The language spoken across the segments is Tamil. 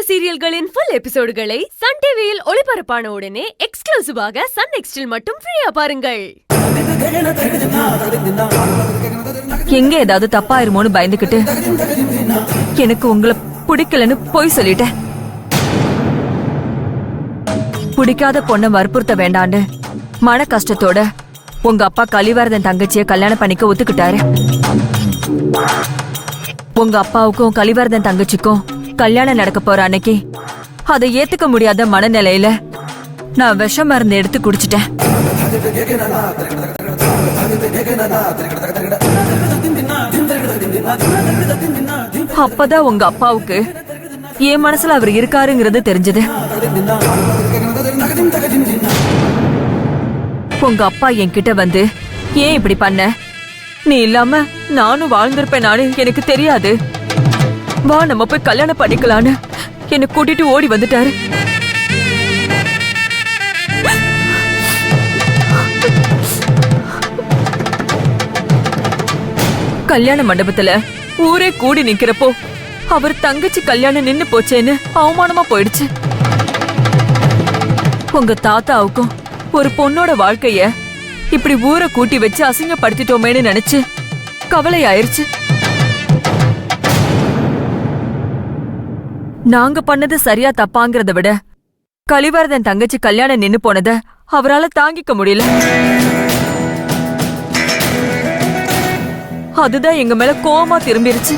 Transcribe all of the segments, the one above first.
சீரியல்களின் ஃபுல் எபிசோடுகளை சன் டிவியில் ஒளிபரப்பான உடனே எக்ஸ்க்ளூசிவாக சன் நெக்ஸ்டில் மட்டும் ஃப்ரீயா பாருங்கள். எங்க ஏதாவது தப்பாயிருமோன்னு பயந்துகிட்டு எனக்கு உங்களை பிடிக்கலன்னு போய் சொல்லிட்டேன். பிடிக்காத பொண்ணை வற்புறுத்த வேண்டான்னு மன கஷ்டத்தோட உங்க அப்பா கலிவரதன் தங்கச்சிய கல்யாணம் பண்ணிக்க ஒத்துக்கிட்டாரு. உங்க அப்பாவுக்கும் கலிவரதன் தங்கச்சிக்கும் கல்யாணம் நடக்க போற அன்னைக்கு அதை ஏத்துக்க முடியாத மனநிலையில நான் விஷ மருந்து எடுத்து குடிச்சிட்டேன். அப்பதான் உங்க அப்பாவுக்கு என் மனசுல அவர் இருக்காருங்கிறது தெரிஞ்சது. உங்க அப்பா என்கிட்ட வந்து ஏன் இப்படி பண்ண, நீ இல்லாம நானும் வாழ்ந்திருப்பேன், நானு எனக்கு தெரியாது, வா நம்ம போய் கல்யாணம் பண்ணிக்கலான்னு என்ன கூட்டிட்டு ஓடி வந்துட்டாரு. கல்யாண மண்டபத்துல ஊரே கூடி நிக்கிறப்போ அவர் தங்கச்சி கல்யாணம் நின்னு போச்சேன்னு அவமானமா போயிடுச்சு. உங்க தாத்தாவுக்கும் ஒரு பொண்ணோட வாழ்க்கைய இப்படி ஊரை கூட்டி வச்சு அசிங்கப்படுத்திட்டோமேன்னு நினைச்சு கவலை ஆயிருச்சு. நாங்க பண்ணது சரியா தப்பாங்கிறத விட கலிவரதன் தங்கச்சி கல்யாணம் நின்னு போனத அவரால தாங்கிக்க முடியல. அதுதான் எங்க மேல கோவமா திரும்பிருச்சு.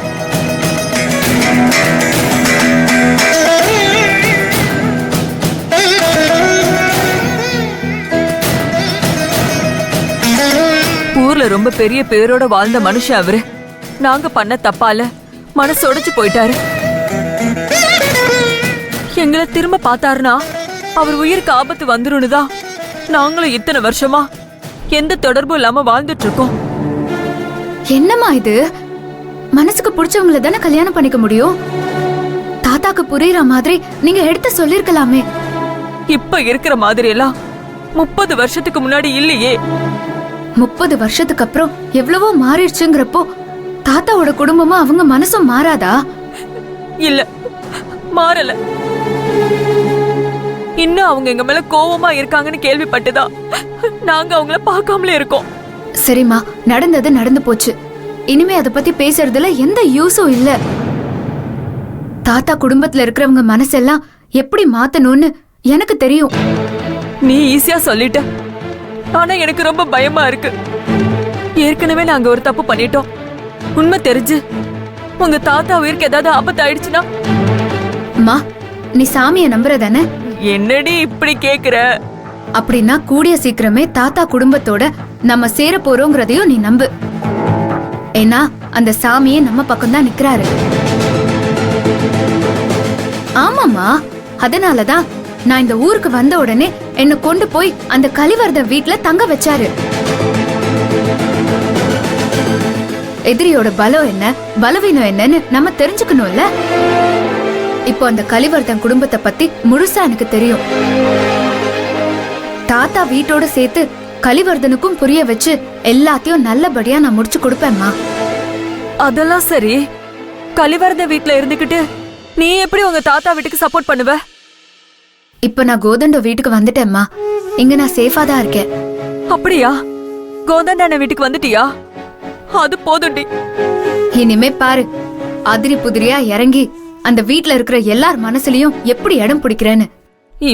ஊர்ல ரொம்ப பெரிய பேரோட வாழ்ந்த மனுஷன் அவரு. நாங்க பண்ண தப்பால மனசு உடைச்சு போயிட்டாரு. எங்களை திரும்ப பார்த்தாருனா அவர் உயிருக்கு ஆபத்து வந்துருன்னுதான் நாங்களும் இத்தனை வருஷமா எந்த தொடர்பும் இல்லாம வாழ்ந்துட்டு இருக்கோம். என்னம்மா இது? மனசுக்கு பிடிச்சவங்கள தானே கல்யாணம் பண்ணிக்க முடியும். தாத்தாக்கு புரியுற மாதிரி நீங்க எடுத்து சொல்லிருக்கலாமே. இப்ப இருக்கிற மாதிரி எல்லாம் 30 வருஷத்துக்கு முன்னாடி இல்லையே. 30 வருஷத்துக்கு அப்புறம் எவ்வளவோ மாறிடுச்சுங்கிறப்போ தாத்தாவோட குடும்பமும் அவங்க மனசும் மாறாதா? இல்ல, மாறல. இன்னும் அவங்க எங்க மேல கோவமா இருக்காங்கன்னு கேள்விப்பட்டுதான் நாங்க அவங்கள பார்க்காமலே இருக்கோம். சரிம்மா, நடந்தது நடந்து போச்சு. இனிமே அத பத்தி பேசுறதுல எந்த யூஸும் இல்ல. தாத்தா குடும்பத்துல இருக்கிறவங்க மனசெல்லாம் எப்படி மாத்தணும்னு எனக்கு தெரியும். நீ ஈஸியா சொல்லிட்ட, ஆனா எனக்கு ரொம்ப பயமா இருக்கு. ஏற்கனவே நாங்க ஒரு தப்பு பண்ணிட்டோம். உண்மை தெரிஞ்சு உங்க தாத்தா உயிருக்கு ஏதாவது ஆபத்து ஆயிடுச்சுன்னா? அம்மா, நீ சாமிய நம்புறதானே? என்னடி இப்படி கேக்குற? அப்படின்னா கூடிய சீக்கிரமே தாத்தா குடும்பத்தோட நம்ம சேர போறோங்கிறதையும் நீ நம்பு. ஏன்னா அந்த சாமியே நம்ம பக்கம் தான் நிக்கிறாரு. ஆமாமா, அதனாலதான் நான் இந்த ஊருக்கு வந்த உடனே என்ன கொண்டு போய் அந்த கலிவரத வீட்டுல தங்க வச்சாரு. எதிரியோட பலம் என்ன, பலவீனம் என்னன்னு நம்ம தெரிஞ்சுக்கணும்ல. இப்போ அந்த கலிவர்தன் குடும்பத்தை பத்தி முழுசா எனக்கு தெரியும். தாத்தா வீட்டோட சேர்த்து கலிவர்தனுக்கும் புரிய வச்சு எல்லாத்தையும் நல்லபடியா நான் முடிச்சு கொடுப்பேன்மா. அதெல்லாம் சரி, கலிவர்தன் வீட்டுல இருந்துகிட்டு நீ எப்படி உங்க தாத்தா வீட்டுக்கு சப்போர்ட் பண்ணுவ? இப்ப நான் கோதண்ட வீட்டுக்கு வந்துட்டேன்மா. இங்க நான் சேஃபா தான் இருக்கேன். அப்படியா? கோதண்ட வீட்டுக்கு வந்துட்டியா? அது போதுண்டி. இனிமே பாரு, அதிரி புதிரியா இறங்கி அந்த வீட்டுல இருக்கிற எல்லார் மனசுலயும் எப்படி இடம் பிடிக்கிறேன்னு.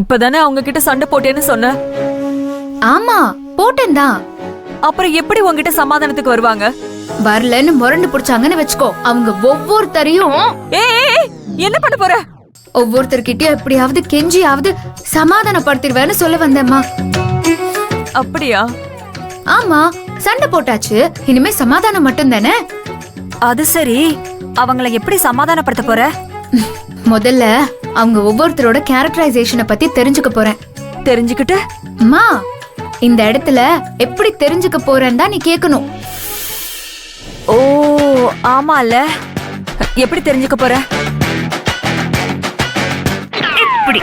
இப்பதானே அவங்க கிட்ட சண்டை போட்டேன்னு சொன்ன. ஆமா, போட்டேன்தான். அப்புறம் எப்படி உங்ககிட்ட சமாதானத்துக்கு வருவாங்க? வரலன்னு முரண்டு புடிச்சாங்கன்னு வச்சுக்கோ, அவங்க ஒவ்வொருத்தரையும் என்ன பண்ண போற? ஒவ்வொருத்தர்கிட்டயும் எப்படியாவது கெஞ்சியாவது சமாதானப்படுத்திடுவேன்னு சொல்ல வந்தேம்மா. அப்படியா? ஆமா, சண்டை போட்டாச்சு, இனிமே சமாதானம் மட்டும் தானே. அது சரி, அவங்கள எப்படி சமாதானப்படுத்த போற? முதல்ல அவங்க ஒவ்வொருத்தரோட கேரக்டரைசேஷனை பத்தி தெரிஞ்சுக்க போறேன். தெரிஞ்சுக்கிட்டு அம்மா, இந்த இடத்துல எப்படி தெரிஞ்சுக்க போறேன்னு தான் நீ கேட்கணும். ஓ ஆமால, எப்படி தெரிஞ்சுக்க போற? எப்படி?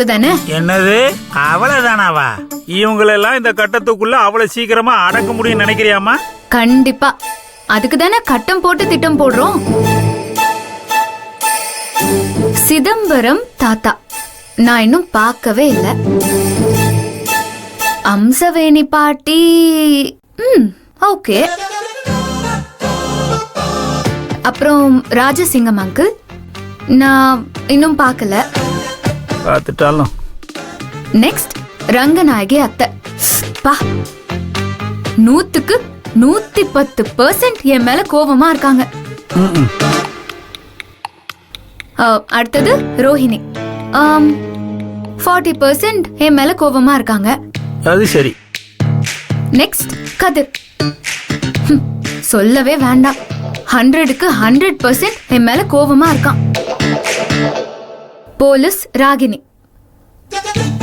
அவ்வளவுதானே? என்னது அவ்வளவுதானாவா? இவங்களெல்லாம் இந்த கட்டத்துக்குள்ள அவ்வளவு சீக்கிரமா அடக்க முடியும்னு நினைக்கிறியாமா? கண்டிப்பா. அதுக்கு தானே கட்டம் போட்டு திட்டம் போடுறோம். சிதம்பரம் தாத்தா நான் இன்னும் பார்க்கவே இல்ல. அம்சவேணி பாட்டி ஓகே. அப்புறம் ராஜசிங்கம் அங்கிள் நான் இன்னும் பார்க்கல. பார்த்துட்டாலும் நெக்ஸ்ட் ரங்கநாயகி அத்தை. பா 110% என் மேல கோவமா இருக்காங்க. அடுத்தது ரோஹிணி 40% என் மேல கோவமா இருக்காங்க. அது சரி. நெக்ஸ்ட் கதிர். சொல்லவே வேண்டாம், 100க்கு 100% என் மேல கோவமா இருக்கான். போலீஸ் ராகினி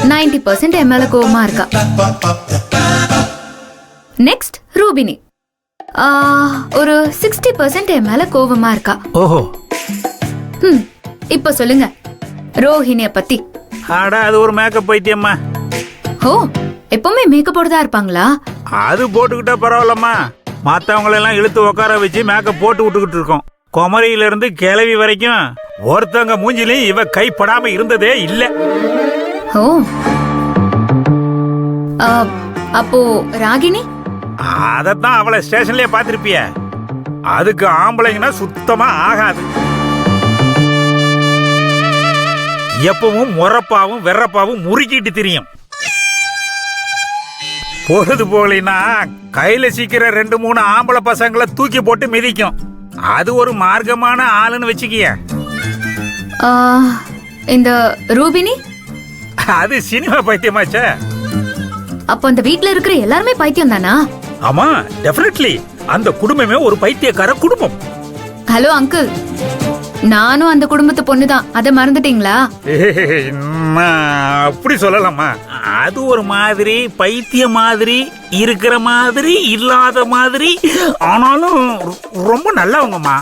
90% என் மேல கோவமா இருக்கா. நெக்ஸ்ட் ரூபினி ஒரு 60% என் மேல கோவமா இருக்கா. ஓஹோ. இப்ப சொல்லுங்க ரோஹிணிய பத்தி. ஆடா அது ஒரு மேக்கப் பைத்தியம்மா. ஓ, எப்பவுமே மேக்கப் தான் இருப்பாங்களா? அது போட்டுக்கிட்டா பரவாயில்லம்மா. மத்தவங்களெல்லாம் இழுத்து உட்கார வச்சு மேக்கப் போட்டு விட்டுக்கிட்டு இருக்கோம். குமரியில இருந்து கிளவி வரைக்கும் ஒருத்தவங்க மூஞ்சிலையும் இவ கைப்படாம இருந்ததே இல்ல. ஓ, அப்போ ராகினி? அதத்தான் அவளை ஸ்டேஷன்லயே பாத்திருப்பிய. அதுக்கு ஆம்பளைங்கன்னா சுத்தமா ஆகாது. எப்பவும் முறப்பாவும் வெறப்பாவும் முறுக்கிட்டு திரியும். பொழுது போகலைன்னா கையில சீக்கிரம் 2-3 ஆம்பளை பசங்களை தூக்கி போட்டு மிதிக்கும். அது ஒரு மார்க்கமான ஆளுன்னு வச்சுக்கிய. இந்த ரூபினி அது சினிமா பைத்தியமாச்சே. அப்போ அந்த வீட்ல இருக்கிற எல்லாருமே பைத்தியம் தானா? ஆமா, டெஃபினெட்லி. அந்த குடும்பமே ஒரு பைத்தியக்கார குடும்பம். ஹலோ அங்கிள், நானும் அந்த குடும்பத்து பொண்ணுதான், அதை மறந்துட்டீங்களா? அப்படி சொல்லலாமா? அது ஒரு மாதிரி பைத்திய மாதிரி இருக்கிற மாதிரி இல்லாத மாதிரி, ஆனாலும் ரொம்ப நல்லவங்கம்மா.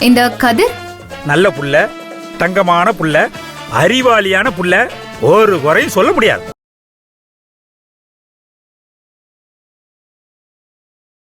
இந்த கதிர் நல்ல புள்ள, தங்கமான புள்ள, அறிவாளியான புள்ள, ஒரு குறையும் சொல்ல முடியாது.